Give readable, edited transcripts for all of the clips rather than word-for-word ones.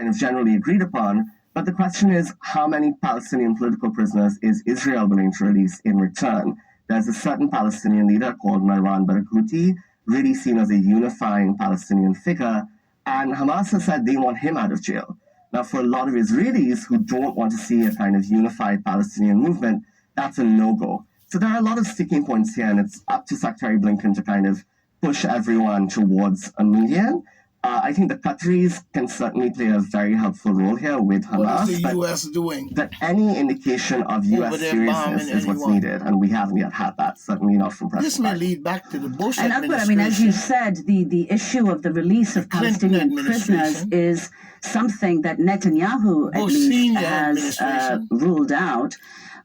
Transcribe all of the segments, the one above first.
kind of generally agreed upon. But the question is, how many Palestinian political prisoners is Israel willing to release in return? There's a certain Palestinian leader called Marwan Barghouti, really seen as a unifying Palestinian figure, and Hamas has said they want him out of jail. Now, for a lot of Israelis who don't want to see a kind of unified Palestinian movement, that's a no-go. So there are a lot of sticking points here, and it's up to Secretary Blinken to kind of push everyone towards a median. I think the Qataris can certainly play a very helpful role here with Hamas. What is the U.S. doing? But any indication of U.S. seriousness is what's needed, and we haven't yet had that, certainly not from President This may lead back to the Bush and administration. Akbar, as you said, the issue of the release of Palestinian prisoners is something that Netanyahu, at least, has ruled out.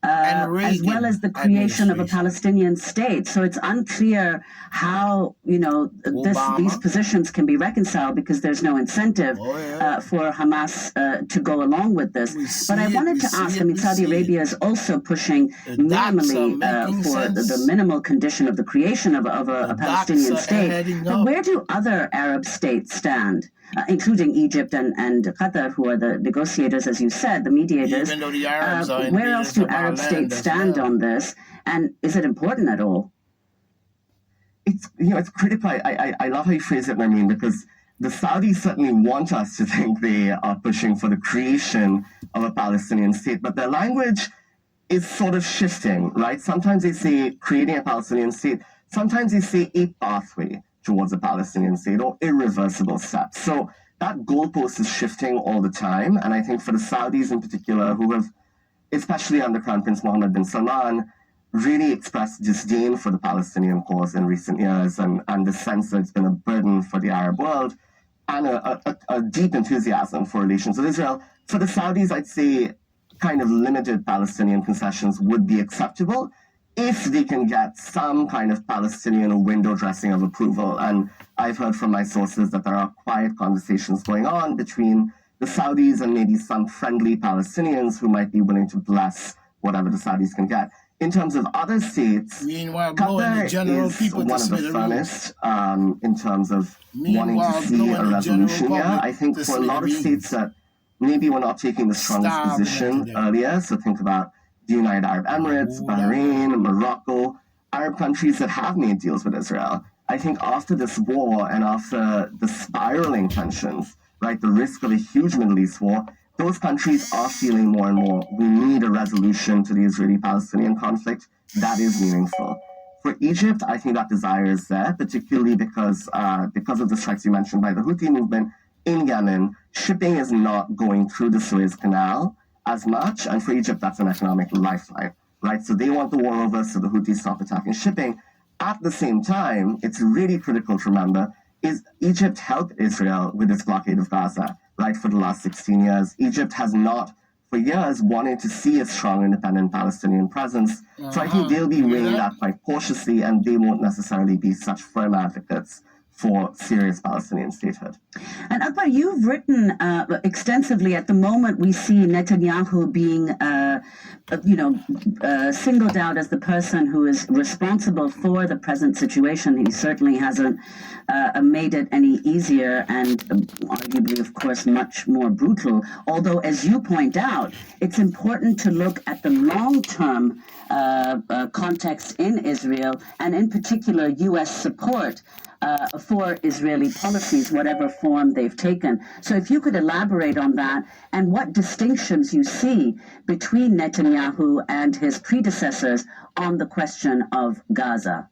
As well as the creation of a Palestinian state. So it's unclear how, these positions can be reconciled because there's no incentive for Hamas to go along with this. But I wanted to ask, Saudi Arabia is also pushing minimally for the minimal condition of the creation of a Palestinian state. But where do other Arab states stand? Including Egypt and Qatar, who are the negotiators, as you said, the mediators. Even though the Arabs are where else do Arab states stand on this? And is it important at all? It's critical. I love how you phrase it, Nermeen, because the Saudis certainly want us to think they are pushing for the creation of a Palestinian state, but their language is sort of shifting, right? Sometimes they say creating a Palestinian state. Sometimes they say a pathway towards a Palestinian state or irreversible steps. So that goalpost is shifting all the time. And I think for the Saudis in particular, who have, especially under Crown Prince Mohammed bin Salman, really expressed disdain for the Palestinian cause in recent years and the sense that it's been a burden for the Arab world and a deep enthusiasm for relations with Israel. For the Saudis, I'd say kind of limited Palestinian concessions would be acceptable if they can get some kind of Palestinian window dressing of approval. And I've heard from my sources that there are quiet conversations going on between the Saudis and maybe some friendly Palestinians who might be willing to bless whatever the Saudis can get. In terms of other states, Qatar is one of the firmest in terms of wanting to see a resolution here. I think for a lot of states that maybe we're not taking the strongest position earlier, so think about the United Arab Emirates, Bahrain, Morocco, Arab countries that have made deals with Israel. I think after this war and after the spiraling tensions, right, the risk of a huge Middle East war, those countries are feeling more and more, we need a resolution to the Israeli-Palestinian conflict that is meaningful. For Egypt, I think that desire is there, particularly because of the strikes you mentioned by the Houthi movement in Yemen. Shipping is not going through the Suez Canal as much, and for Egypt, that's an economic lifeline, right? So they want the war over, so the Houthis stop attacking shipping. At the same time, it's really critical to remember, is Egypt helped Israel with its blockade of Gaza, right, for the last 16 years. Egypt has not, for years, wanted to see a strong, independent Palestinian presence. So I think they'll be weighing that quite cautiously, and they won't necessarily be such firm advocates for serious Palestinian statehood. And Akbar, you've written extensively. At the moment, we see Netanyahu being, singled out as the person who is responsible for the present situation. He certainly hasn't made it any easier and arguably, of course, much more brutal. Although, as you point out, it's important to look at the long-term context in Israel and, in particular, U.S. support for Israeli policies, whatever form they've taken. So if you could elaborate on that and what distinctions you see between Netanyahu and his predecessors on the question of Gaza.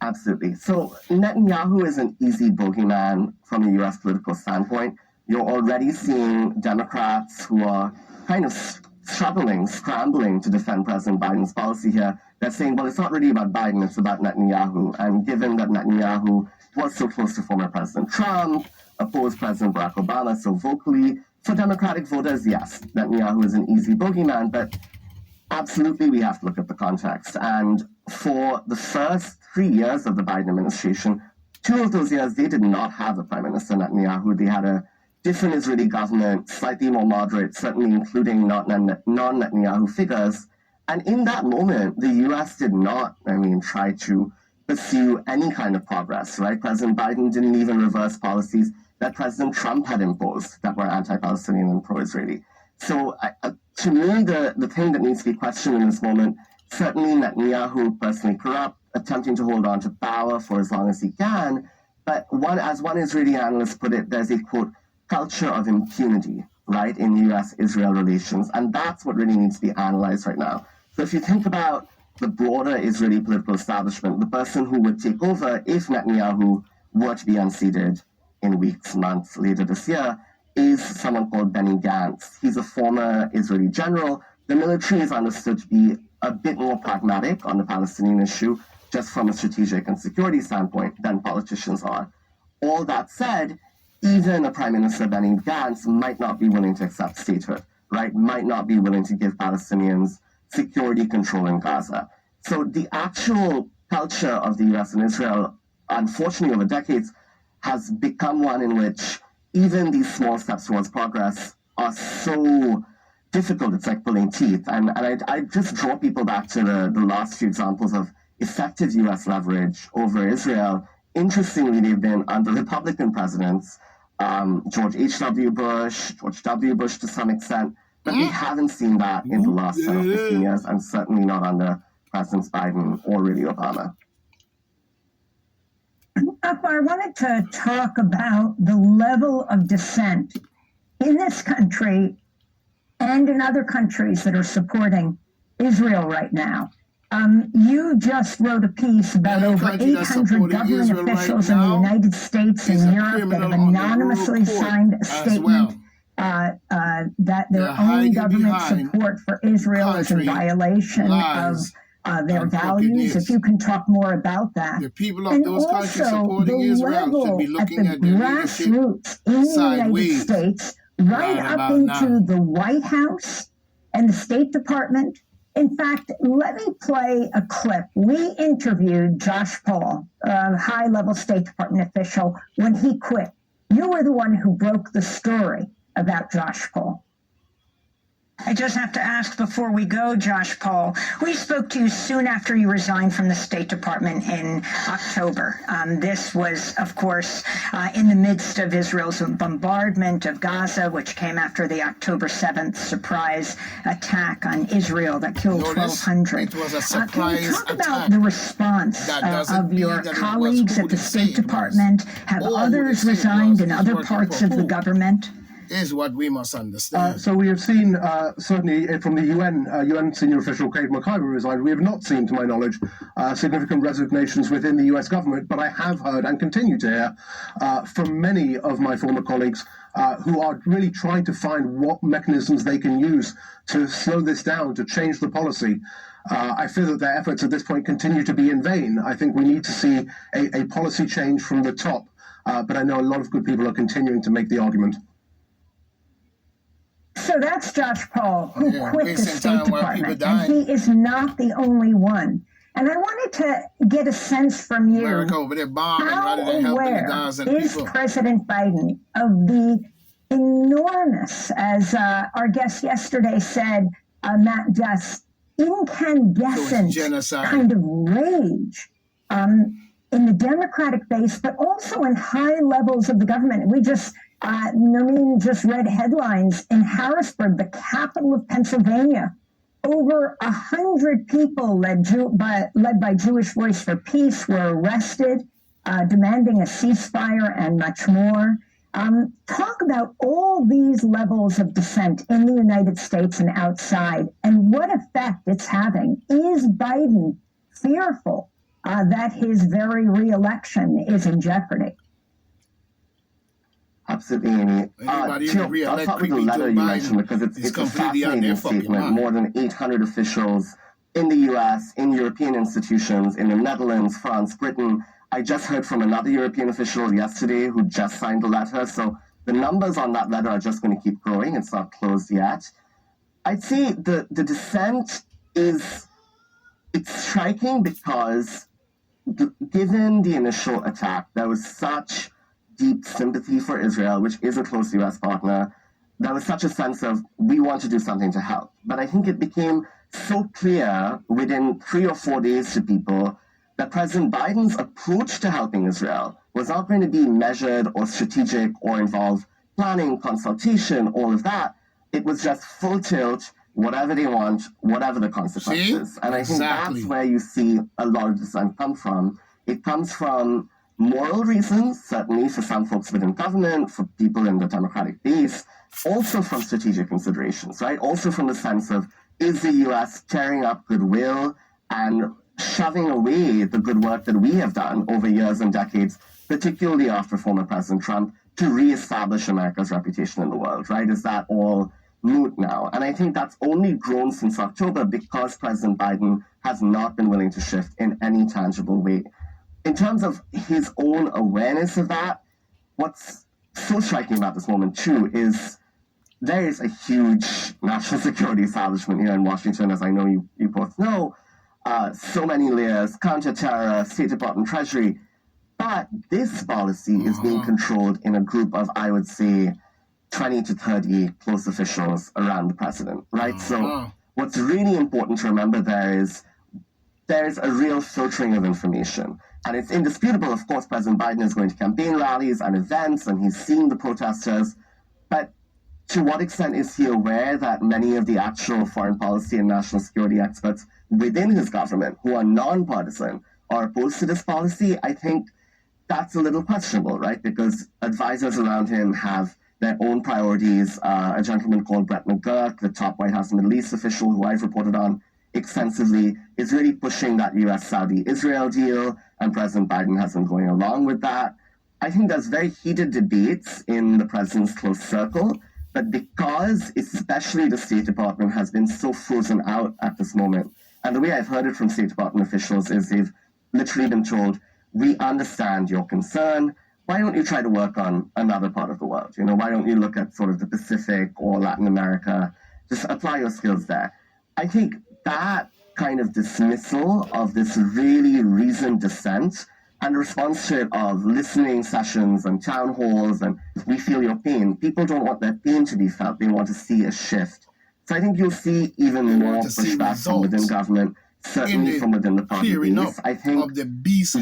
Absolutely. So Netanyahu is an easy bogeyman from a U.S. political standpoint. You're already seeing Democrats who are kind of scrambling to defend President Biden's policy here. They're saying, well, it's not really about Biden, it's about Netanyahu. And given that Netanyahu was so close to former President Trump, opposed President Barack Obama so vocally, for Democratic voters, yes, Netanyahu is an easy bogeyman, but absolutely we have to look at the context. And for the first 3 years of the Biden administration, 2 of those years, they did not have a Prime Minister Netanyahu. They had a different Israeli government, slightly more moderate, certainly including non-Netanyahu figures. And in that moment, the U.S. did not, try to pursue any kind of progress, right? President Biden didn't even reverse policies that President Trump had imposed that were anti-Palestinian and pro-Israeli. So to me, the thing that needs to be questioned in this moment, certainly Netanyahu, personally corrupt, attempting to hold on to power for as long as he can. But as one Israeli analyst put it, there's a, quote, culture of impunity, right, in U.S.-Israel relations. And that's what really needs to be analyzed right now. So if you think about the broader Israeli political establishment, the person who would take over if Netanyahu were to be unseated in weeks, months later this year, is someone called Benny Gantz. He's a former Israeli general. The military is understood to be a bit more pragmatic on the Palestinian issue, just from a strategic and security standpoint, than politicians are. All that said, even a Prime Minister, Benny Gantz, might not be willing to accept statehood, right? Might not be willing to give Palestinians security control in Gaza. So the actual culture of the US and Israel, unfortunately over decades, has become one in which even these small steps towards progress are so difficult, it's like pulling teeth. And I just draw people back to the last few examples of effective US leverage over Israel. Interestingly, they've been under Republican presidents, George H.W. Bush, George W. Bush to some extent, but we haven't seen that in the last 10 or 15 years, and certainly not under Presidents Biden or really Obama. Akbar, I wanted to talk about the level of dissent in this country and in other countries that are supporting Israel right now. You just wrote a piece about over 800 government officials in the United States and Europe that have anonymously signed a statement that their own government support for Israel is in violation of their values. If you can talk more about that. The people of those countries supporting Israel should be looking at the grassroots in the United States, right up into the White House and the State Department. In fact, let me play a clip. We interviewed Josh Paul, a high-level State Department official, when he quit. You were the one who broke the story about Josh Paul. I just have to ask before we go, Josh Paul, we spoke to you soon after you resigned from the State Department in October. This was, of course, in the midst of Israel's bombardment of Gaza, which came after the October 7th surprise attack on Israel that killed 1,200. It was a surprise Can you talk attack. about the response of your colleagues at the State Department? Have others resigned in other parts of the government? Is what we must understand. So we have seen, certainly from the UN senior official Kate McIver resigned. We have not seen, to my knowledge, significant resignations within the US government, but I have heard and continue to hear from many of my former colleagues who are really trying to find what mechanisms they can use to slow this down, to change the policy. I fear that their efforts at this point continue to be in vain. I think we need to see a policy change from the top, but I know a lot of good people are continuing to make the argument. So that's Josh Paul, who quit the State Department, and he is not the only one. And I wanted to get a sense from you, how aware is President Biden of the enormous, as our guest yesterday said, Matt Just, incandescent kind of rage in the Democratic base, but also in high levels of the government. We just... Nermeen just read headlines in Harrisburg, the capital of Pennsylvania. Over 100 people led by Jewish Voice for Peace were arrested, demanding a ceasefire and much more. Talk about all these levels of dissent in the United States and outside, and what effect it's having. Is Biden fearful that his very reelection is in jeopardy? Absolutely, Amy. I'll start with the letter you mentioned because it's a fascinating statement. More than 800 officials in the US, in European institutions, in the Netherlands, France, Britain. I just heard from another European official yesterday who just signed the letter. So the numbers on that letter are just going to keep growing. It's not closed yet. I'd say the dissent it's striking because given the initial attack, there was such deep sympathy for Israel, which is a close U.S. partner. There was such a sense of, we want to do something to help. But I think it became so clear within 3 or 4 days to people that President Biden's approach to helping Israel was not going to be measured or strategic or involve planning, consultation, all of that. It was just full tilt, whatever they want, whatever the consequences. See? And I think that's where you see a lot of dissent come from. It comes from moral reasons, certainly for some folks within government, for people in the Democratic base, also from strategic considerations, right? Also from the sense of, is the U.S. tearing up goodwill and shoving away the good work that we have done over years and decades, particularly after former President Trump, to reestablish America's reputation in the world, right? Is that all moot now? And I think that's only grown since October because President Biden has not been willing to shift in any tangible way. In terms of his own awareness of that, what's so striking about this moment, too, is there is a huge national security establishment here in Washington, as I know you both know. So many layers, counterterror, State Department, Treasury. But this policy is being controlled in a group of, I would say, 20 to 30 close officials around the president, right? So what's really important to remember there's a real filtering of information. And it's indisputable, of course, President Biden is going to campaign rallies and events, and he's seeing the protesters. But to what extent is he aware that many of the actual foreign policy and national security experts within his government, who are nonpartisan, are opposed to this policy? I think that's a little questionable, right? Because advisors around him have their own priorities. A gentleman called Brett McGurk, the top White House Middle East official who I've reported on extensively, is really pushing that U.S.-Saudi-Israel deal, and President Biden has been going along with that. I think there's very heated debates in the president's close circle, but because especially the State Department has been so frozen out at this moment, and the way I've heard it from State Department officials is they've literally been told, we understand your concern. Why don't you try to work on another part of the world? You know, why don't you look at sort of the Pacific or Latin America? Just apply your skills there. I think that kind of dismissal of this really reasoned dissent and the response to it of listening sessions and town halls and we feel your pain. People don't want their pain to be felt. They want to see a shift. So I think you'll see even more pushback from within government, certainly from within the party base. I think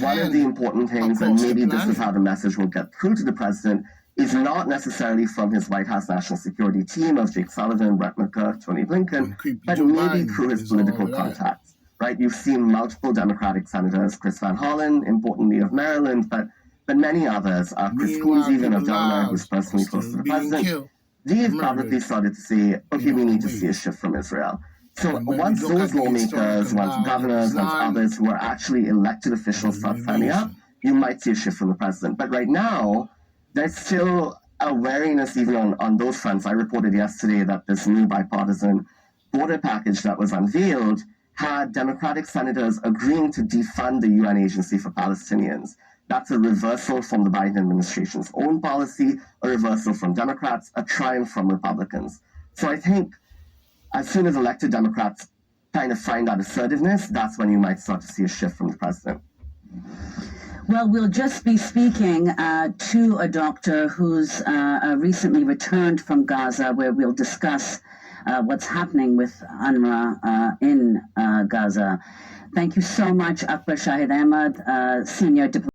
one of the important things, and maybe this is how the message will get through to the president, is not necessarily from his White House national security team of Jake Sullivan, Brett McGurk, Tony Blinken, but maybe through his political contacts, right? You've seen multiple Democratic senators, Chris Van Hollen, importantly of Maryland, but many others, Chris Coons even of Delaware, who's personally close to the president, they've publicly started to say, okay, we need to see a shift from Israel. So once those lawmakers, once governors, once others who are actually elected officials start signing up, you might see a shift from the president. But right now, there's still a wariness even on those fronts. I reported yesterday that this new bipartisan border package that was unveiled had Democratic senators agreeing to defund the UN Agency for Palestinians. That's a reversal from the Biden administration's own policy, a reversal from Democrats, a triumph from Republicans. So I think as soon as elected Democrats kind of find that assertiveness, that's when you might start to see a shift from the president. Well, we'll just be speaking to a doctor who's recently returned from Gaza, where we'll discuss what's happening with UNRWA in Gaza. Thank you so much, Akbar Shahid Ahmad, Senior Diplomat.